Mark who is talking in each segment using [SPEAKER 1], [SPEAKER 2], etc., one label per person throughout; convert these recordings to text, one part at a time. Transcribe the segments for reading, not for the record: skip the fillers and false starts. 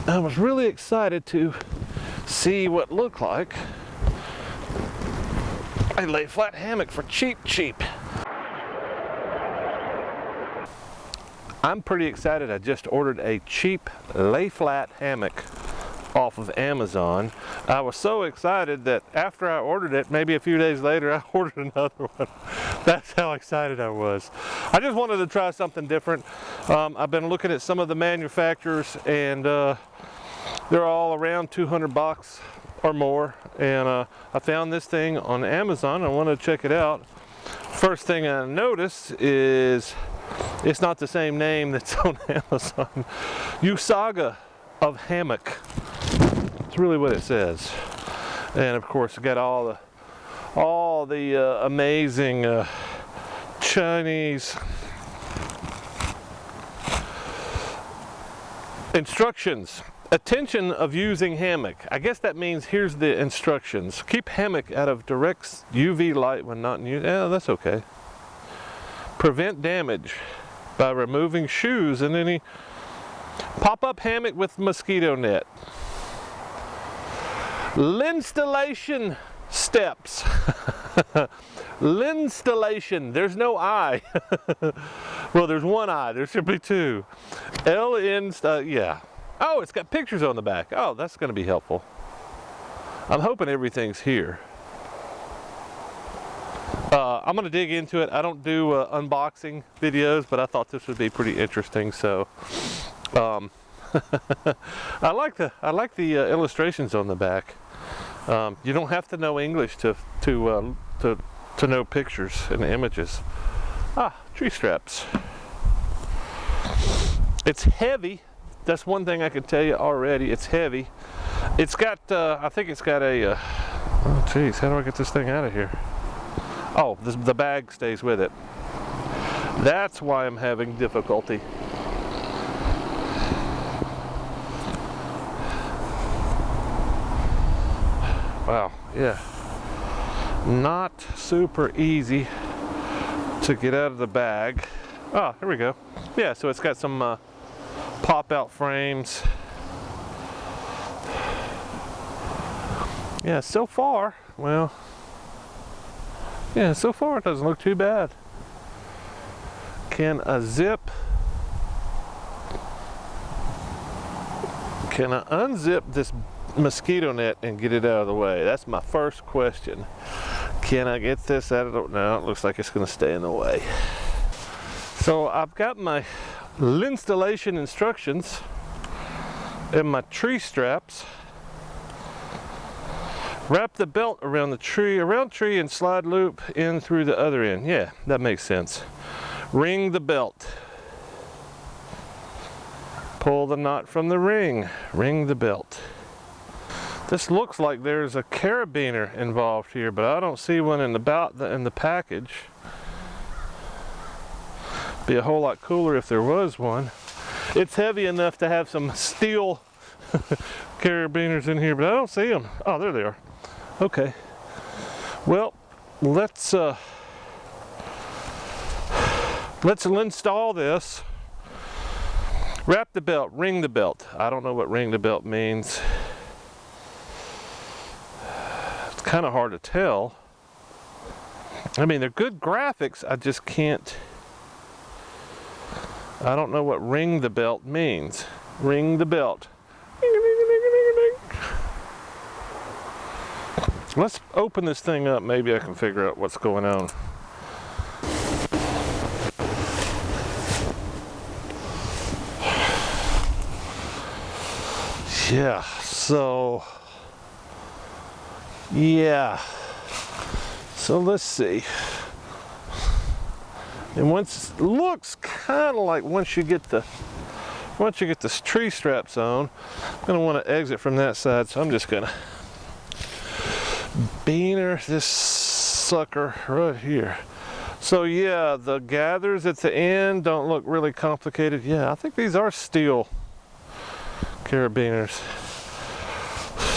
[SPEAKER 1] I was really excited to see what looked like a lay flat hammock for cheap. I'm pretty excited. I just ordered a cheap lay flat hammock off of Amazon. I was so excited that after I ordered it, maybe a few days later, I ordered another one. That's how excited I was. I just wanted to try something different. I've been looking at some of the manufacturers, and they're all around 200 bucks or more, and I found this thing on Amazon. I wanted to check it out. First thing I noticed is it's not the same name that's on Amazon. Usaga of Hammock. That's really what it says. And of course, it got all the amazing Chinese instructions. Attention of using hammock. I guess that means here's the instructions. Keep hammock out of direct UV light when not in use. Yeah, that's okay. Prevent damage by removing shoes and any pop-up hammock with mosquito net. Linstallation steps. Linstallation. There's no I. Well, there's one I. There should be two. Yeah. Oh, it's got pictures on the back. Oh, that's going to be helpful. I'm hoping everything's here. I'm going to dig into it. I don't do unboxing videos, but I thought this would be pretty interesting. So, I like the illustrations on the back. You don't have to know English to know pictures and images. Tree straps. It's heavy. That's one thing I can tell you already. It's heavy. It's got, I think it's got a, oh geez, how do I get this thing out of here? Oh, the bag stays with it. That's why I'm having difficulty. Wow, yeah. Not super easy to get out of the bag. Oh, here we go. Yeah, so it's got some pop-out frames. Yeah, so far, well, yeah, so far it doesn't look too bad. Can I unzip this mosquito net and get it out of the way? That's my first question. Can I get this out of the, no, it looks like it's going to stay in the way. So I've got my installation instructions and my tree straps. Wrap the belt around the tree, and slide loop in through the other end. Yeah, that makes sense. Ring the belt. Pull the knot from the ring. Ring the belt. This looks like there's a carabiner involved here, but I don't see one in the package. Be a whole lot cooler if there was one. It's heavy enough to have some steel carabiners in here, but I don't see them. Oh, there they are. Okay. Well, let's install this. Wrap the belt, ring the belt. I don't know what ring the belt means. It's kind of hard to tell. I mean, they're good graphics. I just can't. I don't know what ring the belt means. Ring the belt. Let's open this thing up. Maybe I can figure out what's going on. Yeah, so let's see. And once it looks kind of like once you get the tree straps on, I'm going to want to exit from that side, so I'm just going to beaner this sucker right here. So yeah, the gathers at the end don't look really complicated. Yeah, I think these are steel carabiners.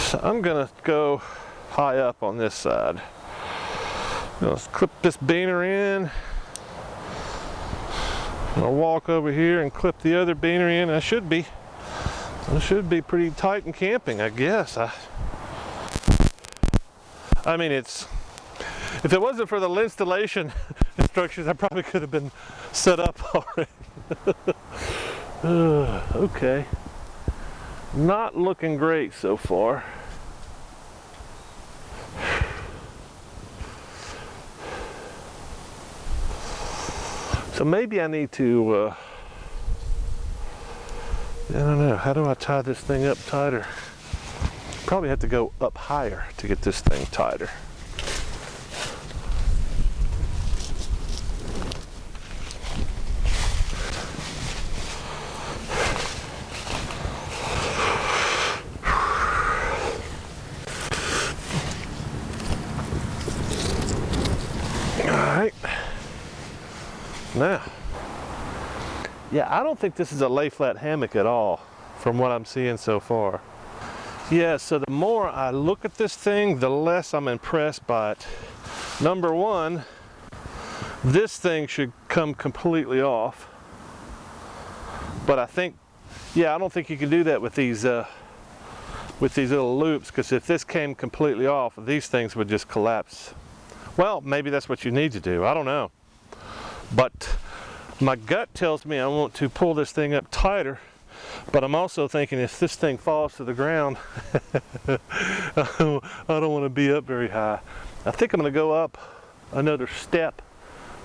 [SPEAKER 1] So I'm gonna go high up on this side. Let's clip this beaner in. I'll walk over here and clip the other beaner in. I should be It should be pretty tight and camping, I guess. I mean, it's, if it wasn't for the installation instructions, I probably could have been set up already. Okay. Not looking great so far. So maybe I need to, I don't know, how do I tie this thing up tighter? Probably have to go up higher to get this thing tighter. Alright. Now, yeah, I don't think this is a lay flat hammock at all from what I'm seeing so far. Yeah, so the more I look at this thing, the less I'm impressed by it. Number one, this thing should come completely off. But I think, yeah, I don't think you can do that with these little loops, because if this came completely off, these things would just collapse. Well, maybe that's what you need to do. I don't know. But my gut tells me I want to pull this thing up tighter. But I'm also thinking if this thing falls to the ground, I don't want to be up very high. I think I'm going to go up another step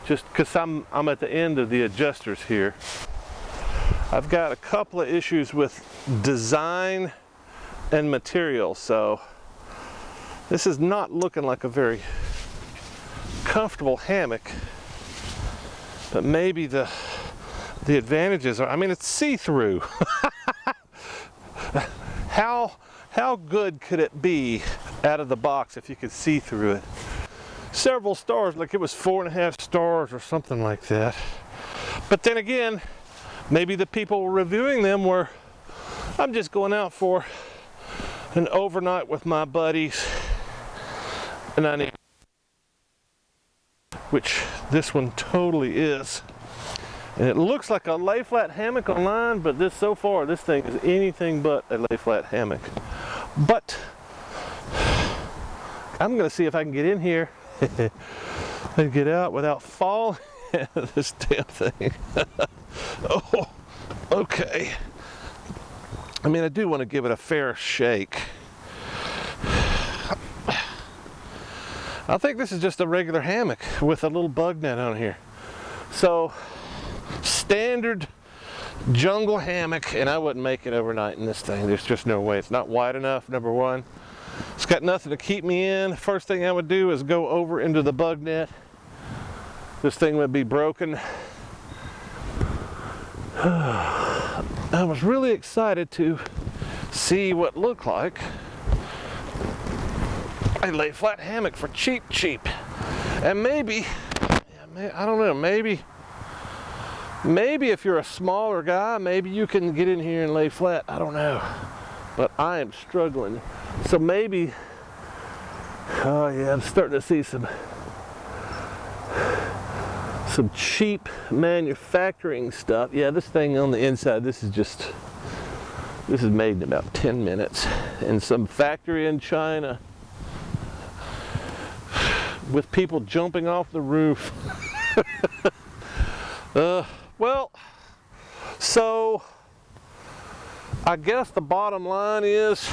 [SPEAKER 1] just because I'm at the end of the adjusters here. I've got a couple of issues with design and material, so this is not looking like a very comfortable hammock, but maybe the advantages are, I mean, it's see-through. How good could it be out of the box if you could see through it? Several stars, like it was 4.5 stars or something like that. But then again, maybe the people reviewing them were, I'm just going out for an overnight with my buddies, and I need, which this one totally is. And it looks like a lay flat hammock online, but this, so far, this thing is anything but a lay flat hammock. But I'm gonna see if I can get in here and get out without falling out of this damn thing. Oh, okay. I mean, I do want to give it a fair shake. I think this is just a regular hammock with a little bug net on here. So, standard jungle hammock, and I wouldn't make it overnight in this thing. There's just no way. It's not wide enough, number one. It's got nothing to keep me in. First thing I would do is go over into the bug net. This thing would be broken. I was really excited to see what looked like a lay flat hammock for cheap. And maybe, I don't know, maybe if you're a smaller guy, maybe you can get in here and lay flat. I don't know. But I am struggling. So maybe, oh yeah, I'm starting to see some cheap manufacturing stuff. Yeah, this thing on the inside, this is made in about 10 minutes in some factory in China with people jumping off the roof. Well, so I guess the bottom line is,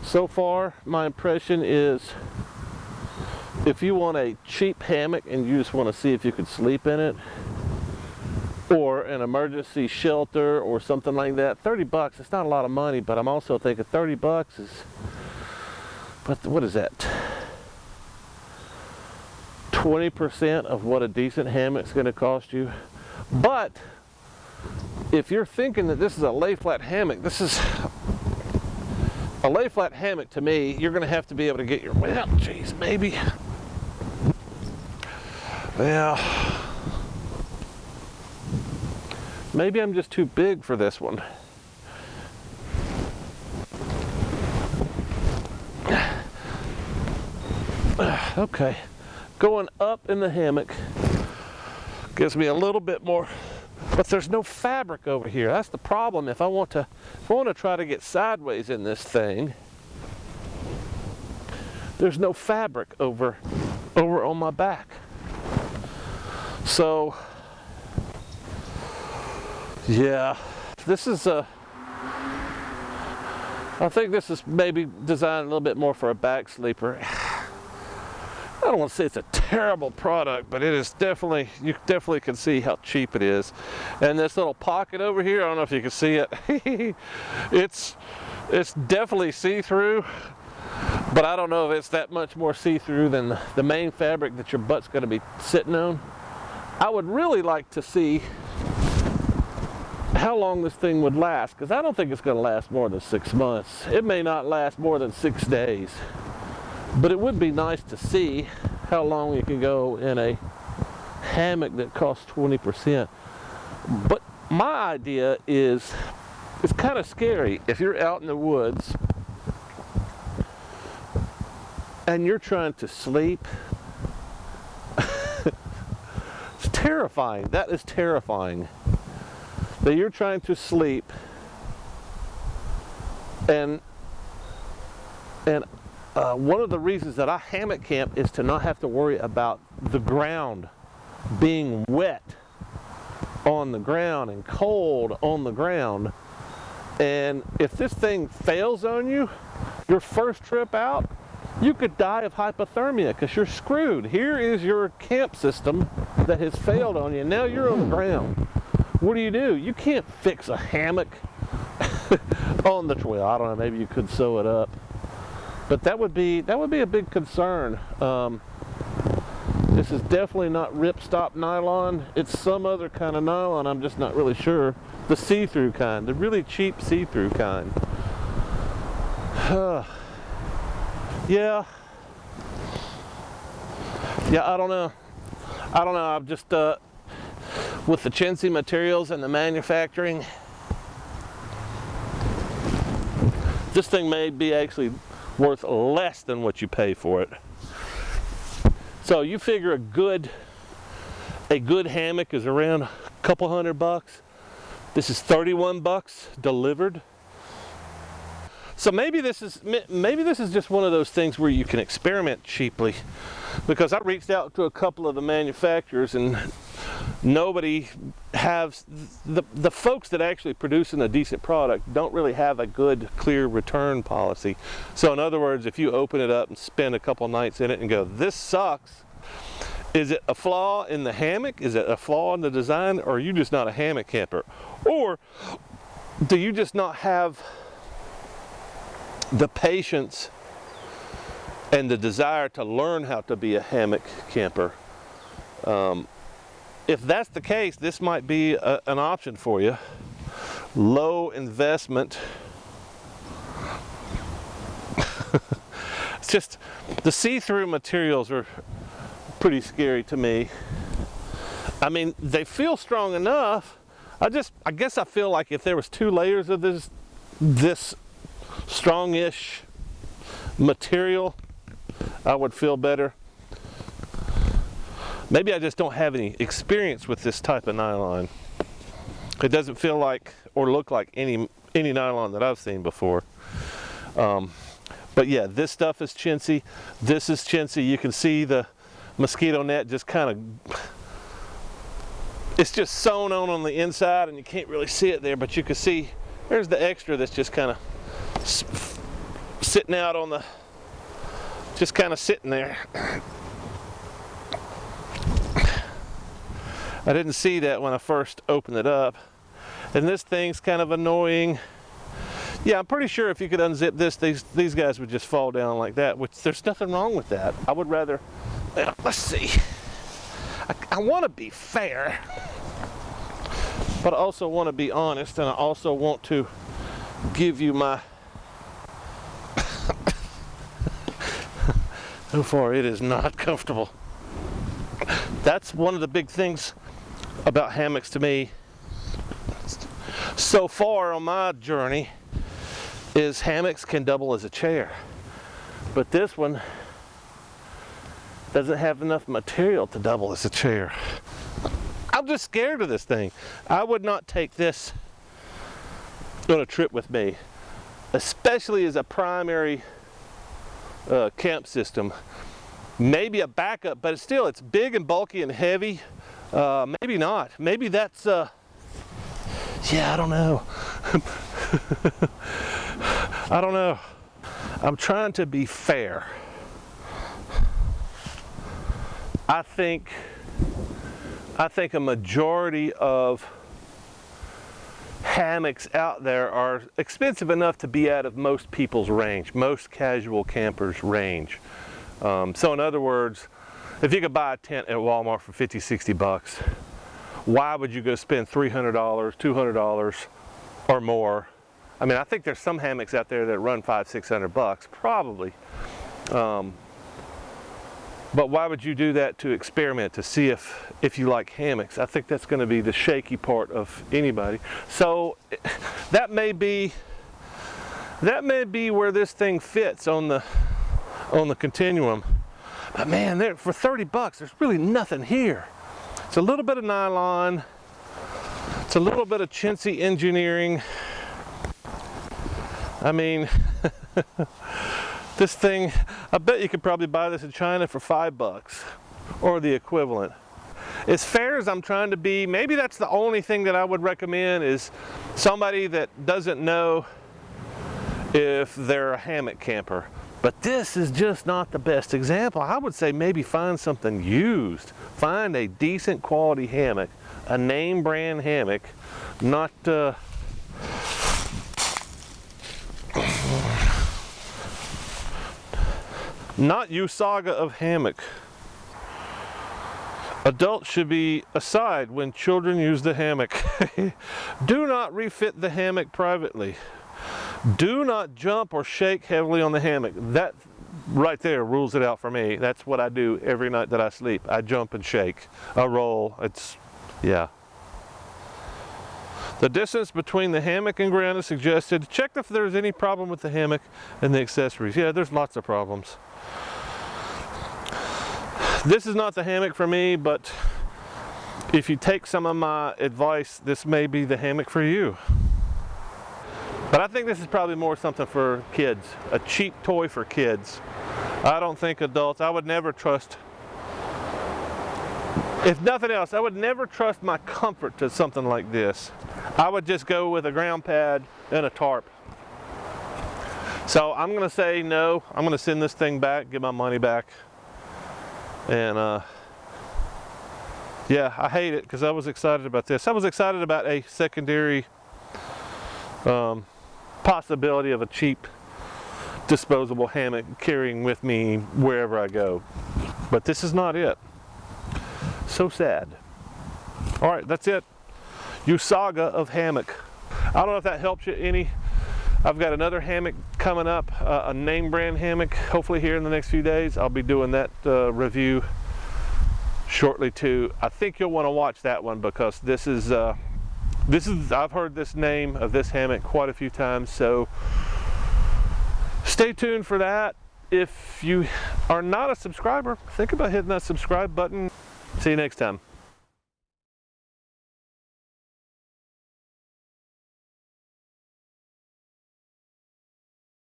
[SPEAKER 1] so far my impression is, if you want a cheap hammock and you just want to see if you could sleep in it, or an emergency shelter or something like that, 30 bucks, it's not a lot of money, but I'm also thinking 30 bucks is, but what is that? 20% of what a decent hammock's going to cost you. But if you're thinking that this is a lay flat hammock, this is a lay flat hammock to me. You're going to have to be able to get your, well, geez, maybe, yeah, maybe I'm just too big for this one. Okay. Going up in the hammock gives me a little bit more But there's no fabric over here. That's the problem. If I want to try to get sideways in this thing, there's no fabric over on my back. So yeah, this is I think this is maybe designed a little bit more for a back sleeper. I don't want to say it's a terrible product, but it is definitely, you definitely can see how cheap it is. And this little pocket over here, I don't know if you can see it. it's definitely see-through, but I don't know if it's that much more see-through than the main fabric that your butt's going to be sitting on. I would really like to see how long this thing would last, because I don't think it's going to last more than 6 months. It may not last more than 6 days. But it would be nice to see how long you can go in a hammock that costs 20%. But my idea is, it's kind of scary if you're out in the woods and you're trying to sleep. It's terrifying. That is terrifying. That you're trying to sleep and one of the reasons that I hammock camp is to not have to worry about the ground being wet on the ground and cold on the ground. And if this thing fails on you, your first trip out, you could die of hypothermia because you're screwed. Here is your camp system that has failed on you. Now you're on the ground. What do? You can't fix a hammock on the trail. I don't know, maybe you could sew it up. But that would be a big concern. This is definitely not ripstop nylon. It's some other kind of nylon, I'm just not really sure. The see-through kind, the really cheap see-through kind. Yeah, I don't know. I'm just, with the chintzy materials and the manufacturing, this thing may be actually worth less than what you pay for it. So you figure a good hammock is around a couple $100. This is $31 delivered. So maybe this is just one of those things where you can experiment cheaply, because I reached out to a couple of the manufacturers and nobody has, the folks that actually producing a decent product don't really have a good clear return policy. So in other words, if you open it up and spend a couple nights in it and go, this sucks, is it a flaw in the hammock? Is it a flaw in the design? Or are you just not a hammock camper? Or do you just not have the patience and the desire to learn how to be a hammock camper? If that's the case, this might be an option for you. Low investment. It's just, the see-through materials are pretty scary to me. I mean, they feel strong enough. I guess I feel like if there was 2 layers of this strongish material, I would feel better. Maybe I just don't have any experience with this type of nylon. It doesn't feel like or look like any nylon that I've seen before. But yeah, this stuff is chintzy. This is chintzy. You can see the mosquito net just kind of, it's just sewn on the inside and you can't really see it there, but you can see there's the extra that's just kind of sitting out on the, just kind of sitting there. I didn't see that when I first opened it up. And this thing's kind of annoying. Yeah, I'm pretty sure if you could unzip this, these guys would just fall down like that, which there's nothing wrong with that. I would rather, let's see. I want to be fair, but I also want to be honest, and I also want to give you my, so far it is not comfortable. That's one of the big things about hammocks to me so far on my journey, is hammocks can double as a chair, but this one doesn't have enough material to double as a chair. I I'm just scared of this thing. I would not take this on a trip with me, especially as a primary camp system. Maybe a backup, but it's big and bulky and heavy. Maybe not. Maybe that's yeah, I don't know. I don't know. I'm trying to be fair. I think a majority of hammocks out there are expensive enough to be out of most people's range, most casual campers' range. So in other words, if you could buy a tent at Walmart for 50, 60 bucks, why would you go spend $300, $200 or more? I mean, I think there's some hammocks out there that run 500, 600 bucks, probably. But why would you do that to experiment, to see if you like hammocks? I think that's going to be the shaky part of anybody. So that may be where this thing fits on the continuum. But man, for 30 bucks, there's really nothing here. It's a little bit of nylon. It's a little bit of chintzy engineering. I mean, this thing, I bet you could probably buy this in China for $5 or the equivalent. As fair as I'm trying to be, maybe that's the only thing that I would recommend is somebody that doesn't know if they're a hammock camper. But this is just not the best example. I would say maybe find something used. Find a decent quality hammock, a name brand hammock, not not Usaga of hammock. Adults should be aside when children use the hammock. Do not refit the hammock privately. Do not jump or shake heavily on the hammock. That right there rules it out for me. That's what I do every night that I sleep. I jump and shake. I roll. Yeah. The distance between the hammock and ground is suggested. Check if there's any problem with the hammock and the accessories. Yeah, there's lots of problems. This is not the hammock for me, but if you take some of my advice, this may be the hammock for you. But I think this is probably more something for kids, a cheap toy for kids. I don't think adults, I would never trust, if nothing else, I would never trust my comfort to something like this. I would just go with a ground pad and a tarp. So I'm gonna say no, I'm gonna send this thing back, get my money back. And yeah, I hate it because I was excited about this. I was excited about a secondary possibility of a cheap disposable hammock carrying with me wherever I go. But this is not it. So sad. All right, that's it. Usaga of hammock. I don't know if that helps you any. I've got another hammock coming up, a name brand hammock, hopefully here in the next few days. I'll be doing that review shortly too. I think you'll want to watch that one because this is I've heard this name of this hammock quite a few times, so stay tuned for that. If you are not a subscriber, think about hitting that subscribe button. See you next time.